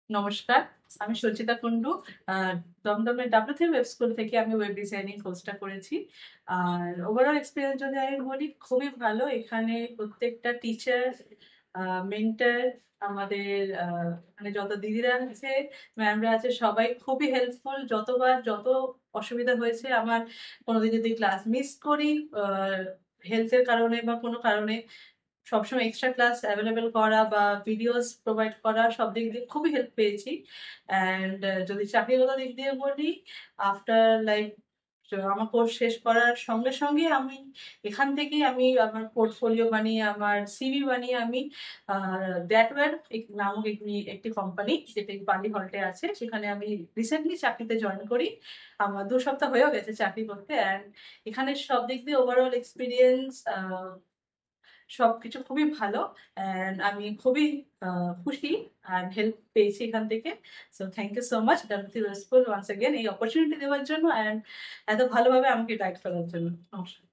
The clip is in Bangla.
নমস্কার, আমি সঞ্চিতা কুন্ডু। আহ, দমদমের ডাব্লিউ3 ওয়েব স্কুল থেকে আমি ওয়েব ডিজাইনিং কোর্সটা করেছি। আর ওভারঅল এক্সপিরিয়েন্স যদি আমি বলি, খুবই ভালো। এখানে প্রত্যেকটা টিচার, মেন্টর, আমাদের মানে যত দিদিরা আছে, ম্যামরা আছে, সবাই খুবই হেল্পফুল। যত অসুবিধা হয়েছে আমার, কোনোদিন যদি ক্লাস মিস করি হেলথের কারণে বা কোনো কারণে, সবসময় এক্সট্রা ক্লাস অ্যাভেলেবেল করা বা ভিডিওস প্রোভাইড করা, সব দিক দিয়ে খুবই হেল্প পেয়েছি। অ্যান্ড যদি চাকরিগত দিক দিয়ে বলি, আফটার লাইক আমার কোর্স শেষ করার সঙ্গে সঙ্গে আমি এখান থেকেই আমি আমার পোর্টফোলিও বানিয়ে, আমার সিভি বানিয়ে আমি দ্যাটওয়্যার নামক একটি কোম্পানি, যেটা বালি হল্টে আছে, সেখানে আমি রিসেন্টলি চাকরিতে জয়েন করি। আমার 2 সপ্তাহ হয়েও গেছে চাকরি করতে। অ্যান্ড এখানে সব দিক দিয়ে ওভারঅল এক্সপিরিয়েন্স, সবকিছু খুবই ভালো। অ্যান্ড আমি খুবই খুশি অ্যান্ড হেল্প পেয়েছি এখান থেকে। So thank you so much WC school once again এই অপরচুনিটি দেওয়ার জন্য, অ্যান্ড এত ভালোভাবে আমাকে গাইড করার জন্য। নমস্কার।